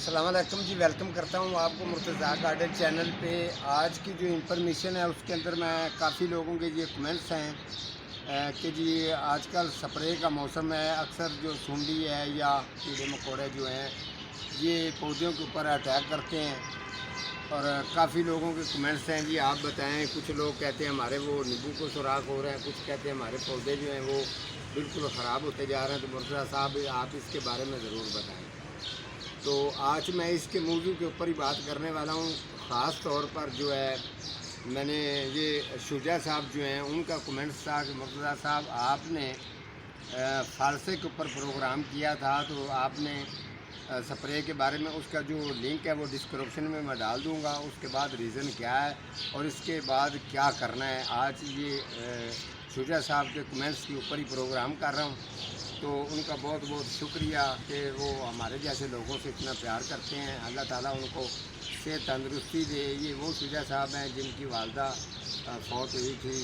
अस्सलाम वालेकुम जी, वेलकम करता हूँ आपको मुर्तज़ा गार्डन चैनल पे। आज की जो इंफॉर्मेशन है उसके अंदर मैं काफ़ी लोगों के ये कमेंट्स हैं कि जी आजकल स्प्रे का मौसम है, अक्सर जो सुंडी है या कीड़े मकोड़े जो हैं ये पौधों के ऊपर अटैक करते हैं। और काफ़ी लोगों के कमेंट्स हैं जी, आप बताएं। कुछ लोग कहते हैं हमारे वो नींबू को सुराख हो रहे हैं, कुछ कहते हैं हमारे पौधे जो हैं वो बिल्कुल ख़राब होते जा रहे हैं। तो मुर्तज़ा साहब आप इसके बारे में ज़रूर बताएँ। तो आज मैं इसके मौजू के ऊपर ही बात करने वाला हूँ। ख़ास तौर पर जो है मैंने ये शुजा साहब जो हैं उनका कमेंट्स था कि मुर्तज़ा साहब आपने फ़ारसे के ऊपर प्रोग्राम किया था, तो आपने स्प्रे के बारे में उसका जो लिंक है वो डिस्क्रिप्शन में मैं डाल दूँगा। उसके बाद रीज़न क्या है और इसके बाद क्या करना है, आज ये शुजा साहब के कमेंट्स के ऊपर ही प्रोग्राम कर रहा हूँ। तो उनका बहुत बहुत शुक्रिया कि वो हमारे जैसे लोगों से इतना प्यार करते हैं। अल्लाह ताला उनको सेहत तंदरुस्ती दे। ये वो शुजा साहब हैं जिनकी वालदा फौत हुई थी,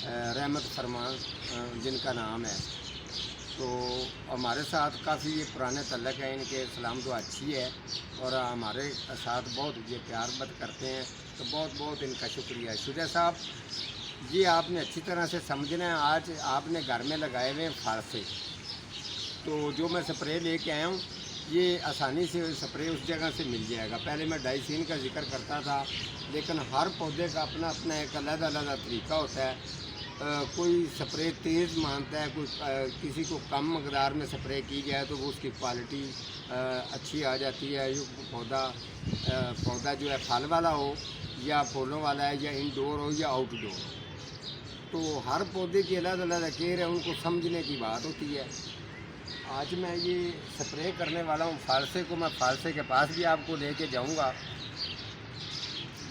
रहमत फरमान जिनका नाम है। तो हमारे साथ काफ़ी ये पुराने तल्लक है, इनके सलाम दुआ अच्छी है और हमारे साथ बहुत ये प्यार बद करते हैं। तो बहुत बहुत इनका शुक्रिया। शुजा साहब, ये आपने अच्छी तरह से समझना है। आज आपने घर में लगाए हुए हैं फ़ारसे, तो जो मैं स्प्रे लेके आया हूँ ये आसानी से स्प्रे उस जगह से मिल जाएगा। पहले मैं डाइसिन का जिक्र करता था, लेकिन हर पौधे का अपना अपना एक अलग तरीका होता है। कोई स्प्रे तेज़ मानता है, कोई किसी को कम मकदार में स्प्रे की जाए तो वो उसकी क्वालिटी अच्छी आ जाती है। जो पौधा जो है फल वाला हो या फूलों वाला है या इंडोर हो या आउटडोर, तो हर पौधे की अलग अलग केयर है, उनको समझने की बात होती है। आज मैं ये स्प्रे करने वाला हूँ फ़ारसे को। मैं फ़ारसे के पास भी आपको लेके जाऊँगा।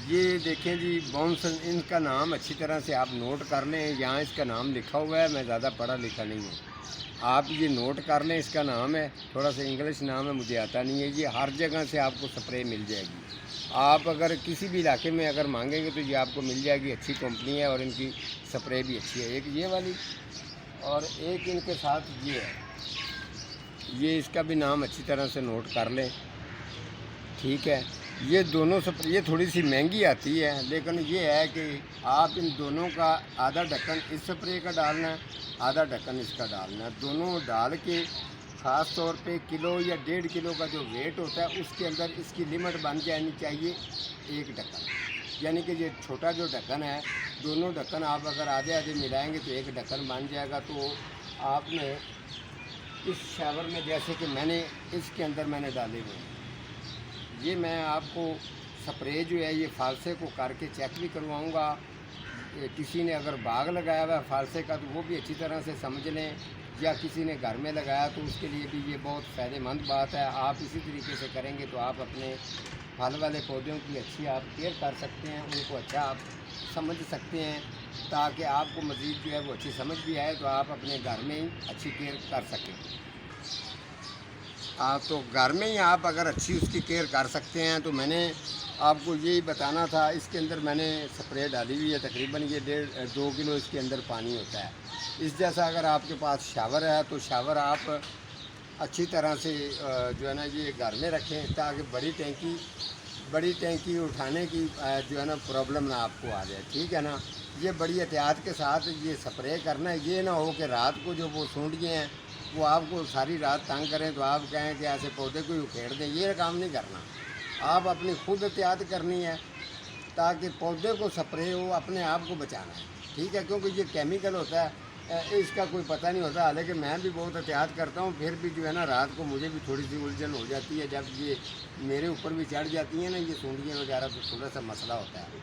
ये देखें जी, बॉन्सन, इनका नाम अच्छी तरह से आप नोट कर लें। यहाँ इसका नाम लिखा हुआ है, मैं ज़्यादा पढ़ा लिखा नहीं हूँ, आप ये नोट कर लें। इसका नाम है, थोड़ा सा इंग्लिश नाम है, मुझे आता नहीं है। ये हर जगह से आपको स्प्रे मिल जाएगी। आप अगर किसी भी इलाके में अगर मांगेंगे तो ये आपको मिल जाएगी। अच्छी कंपनी है और इनकी स्प्रे भी अच्छी है। एक ये वाली और एक इनके साथ ये है, ये इसका भी नाम अच्छी तरह से नोट कर लें, ठीक है। ये दोनों स्प्रे ये थोड़ी सी महंगी आती है, लेकिन ये है कि आप इन दोनों का आधा ढक्कन इस स्प्रे का डालना है, आधा ढक्कन इसका डालना है। दोनों डाल के ख़ास तौर पे किलो या 1.5 किलो का जो वेट होता है उसके अंदर इसकी लिमिट बन जानी चाहिए 1 ढक्कन। यानी कि ये छोटा जो ढक्कन है, दोनों ढक्कन आप अगर आधे आधे मिलाएंगे तो 1 ढक्कन बन जाएगा। तो आपने इस शावर में, जैसे कि मैंने इसके अंदर मैंने डाले हुए हैं, ये मैं आपको स्प्रे जो है ये फ़ारसे को करके चेक भी करवाऊँगा। किसी ने अगर बाग लगाया हुआ है फ़ारसे का तो वो भी अच्छी तरह से समझ लें, या किसी ने घर में लगाया तो उसके लिए भी ये बहुत फ़ायदेमंद बात है। आप इसी तरीके से करेंगे तो आप अपने फल वाले पौधों की अच्छी आप केयर कर सकते हैं, उनको अच्छा आप समझ सकते हैं, ताकि आपको मज़ीद जो है वो अच्छी समझ भी आए तो आप अपने घर में ही अच्छी केयर कर सकें। तो घर में ही आप अगर अच्छी उसकी केयर कर सकते हैं। तो मैंने आपको यही बताना था। इसके अंदर मैंने स्प्रे डाली हुई है, तकरीबन ये 1.5-2 किलो इसके अंदर पानी होता है। इस जैसा अगर आपके पास शावर है तो शावर आप अच्छी तरह से जो है ना ये घर में रखें, ताकि बड़ी टैंकी उठाने की जो है ना प्रॉब्लम ना आपको आ जाए, ठीक है ना। ये बड़ी एहतियात के साथ ये स्प्रे करना है। ये ना हो कि रात को जो वो सूंढिए हैं वो आपको सारी रात तंग करें तो आप कहें कि ऐसे पौधे को ही उखेड़ दें। ये काम नहीं करना, आप अपनी खुद एहतियात करनी है ताकि पौधे को स्प्रे हो, अपने आप को बचाना है, ठीक है। क्योंकि ये केमिकल होता है, इसका कोई पता नहीं होता। हालांकि मैं भी बहुत एहतियात करता हूँ, फिर भी जो है ना रात को मुझे भी थोड़ी सी उलझन हो जाती है। जब ये मेरे ऊपर भी चढ़ जाती हैं ना ये सूंढियाँ वगैरह, तो थोड़ा सा मसला होता है।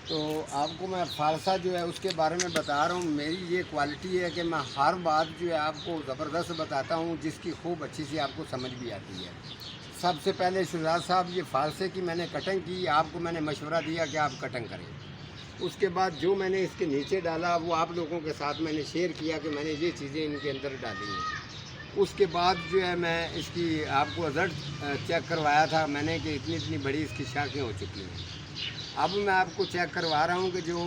तो आपको मैं फ़ारसा जो है उसके बारे में बता रहा हूँ। मेरी ये क्वालिटी है कि मैं हर बात जो है आपको ज़बरदस्त बताता हूँ, जिसकी खूब अच्छी सी आपको समझ भी आती है। सबसे पहले शुजा साहब, ये फ़ारसे की मैंने कटिंग की, आपको मैंने मशवरा दिया कि आप कटिंग करें। उसके बाद जो मैंने इसके नीचे डाला वो आप लोगों के साथ मैंने शेयर किया कि मैंने ये चीज़ें इनके अंदर डाली हैं। उसके बाद जो है मैं इसकी आपको रिज़ल्ट चेक करवाया था मैंने कि इतनी इतनी बड़ी इसकी शाखें हो चुकी हैं। अब मैं आपको चेक करवा रहा हूँ कि जो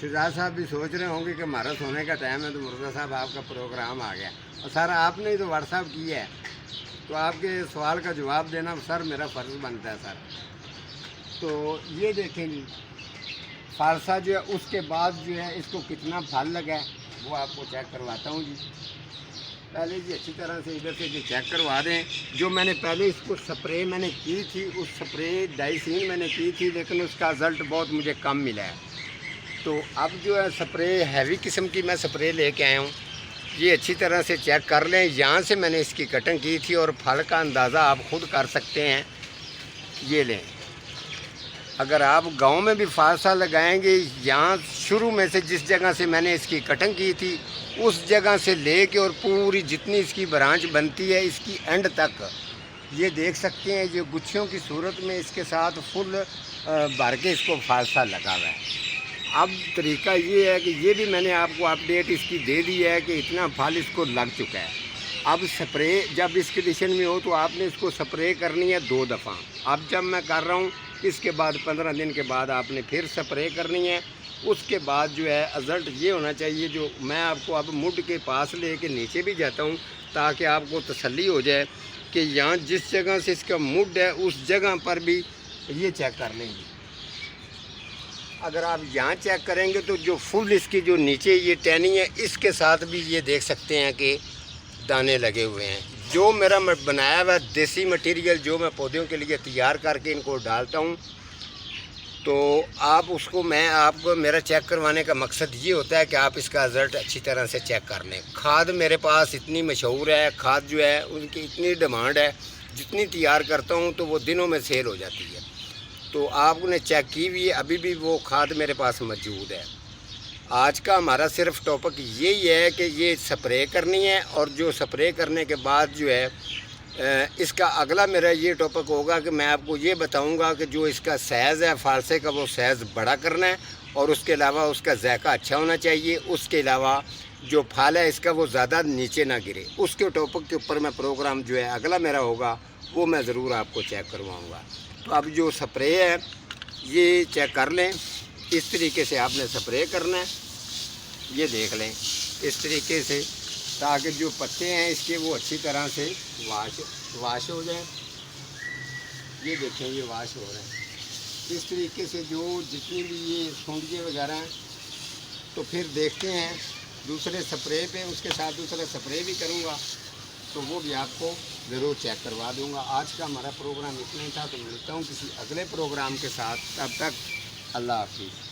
शुजात साहब भी सोच रहे होंगे कि हमारा सोने का टाइम है तो मुर्तज़ा साहब आपका प्रोग्राम आ गया, और सारा आपने ही तो व्हाट्सअप किया है। तो आपके सवाल का जवाब देना सर मेरा फ़र्ज़ बनता है सर। तो ये देखें जी, फालसा जो है उसके बाद जो है इसको कितना फल लगा है वो आपको चेक करवाता हूँ जी। पहले जी अच्छी तरह से इधर से जी चेक करवा दें। जो मैंने पहले इसको स्प्रे मैंने की थी, उस स्प्रे डाइसिन मैंने की थी, लेकिन उसका रिज़ल्ट बहुत मुझे कम मिला है। तो अब जो है स्प्रे हैवी किस्म की मैं स्प्रे लेके आया हूँ। ये अच्छी तरह से चेक कर लें। यहाँ से मैंने इसकी कटिंग की थी और फल का अंदाज़ा आप ख़ुद कर सकते हैं। ये लें, अगर आप गांव में भी फालसा लगाएंगे, यहाँ शुरू में से जिस जगह से मैंने इसकी कटिंग की थी उस जगह से लेके और पूरी जितनी इसकी ब्रांच बनती है इसकी एंड तक ये देख सकते हैं। ये गुच्छियों की सूरत में इसके साथ फुल भर के इसको फालसा लगा हुआ है। अब तरीका ये है कि ये भी मैंने आपको अपडेट इसकी दे दी है कि इतना फल इसको लग चुका है। अब स्प्रे जब इस कंडीशन में हो तो आपने इसको स्प्रे करनी है 2 दफ़ा। अब जब मैं कर रहा हूँ इसके बाद 15 दिन के बाद आपने फिर स्प्रे करनी है। उसके बाद जो है रिज़ल्ट ये होना चाहिए, जो मैं आपको अब मुड के पास लेके नीचे भी जाता हूँ ताकि आपको तसल्ली हो जाए कि यहाँ जिस जगह से इसका मुड है उस जगह पर भी ये चेक कर लेंगे। अगर आप यहाँ चेक करेंगे तो जो फुल इसकी जो नीचे ये टहनी है इसके साथ भी ये देख सकते हैं कि दाने लगे हुए हैं। जो मेरा बनाया हुआ देसी मटेरियल जो मैं पौधों के लिए तैयार करके इनको डालता हूँ, तो आप उसको मैं आपको मेरा चेक करवाने का मकसद ये होता है कि आप इसका रिज़ल्ट अच्छी तरह से चेक कर लें। खाद मेरे पास इतनी मशहूर है, खाद जो है उनकी इतनी डिमांड है, जितनी तैयार करता हूँ तो वो दिनों में सेल हो जाती है। तो आपने चेक की हुई है, अभी भी वो खाद मेरे पास मौजूद है। आज का हमारा सिर्फ टॉपिक यही है कि ये स्प्रे करनी है, और जो स्प्रे करने के बाद जो है इसका अगला मेरा ये टॉपिक होगा कि मैं आपको ये बताऊंगा कि जो इसका साइज़ है फालसे का वो साइज़ बड़ा करना है, और उसके अलावा उसका जायका अच्छा होना चाहिए। उसके अलावा जो फल है इसका वो ज़्यादा नीचे ना गिरे। उसके टॉपिक के ऊपर मैं प्रोग्राम जो है अगला मेरा होगा वो मैं ज़रूर आपको चेक करवाऊँगा। तो अब जो स्प्रे है ये चेक कर लें, इस तरीके से आपने स्प्रे करना है। ये देख लें इस तरीके से, ताकि जो पत्ते हैं इसके वो अच्छी तरह से वाश हो जाएं। ये देखें ये वाश हो रहे हैं इस तरीके से, जो जितनी भी ये सूंढिए वगैरह हैं। तो फिर देखते हैं दूसरे स्प्रे पे, उसके साथ दूसरा स्प्रे भी करूँगा तो वो भी आपको ज़रूर चेक करवा दूँगा। आज का हमारा प्रोग्राम इतना ही था, तो मिलता हूँ किसी अगले प्रोग्राम के साथ। तब तक अल्लाह हाफिज़।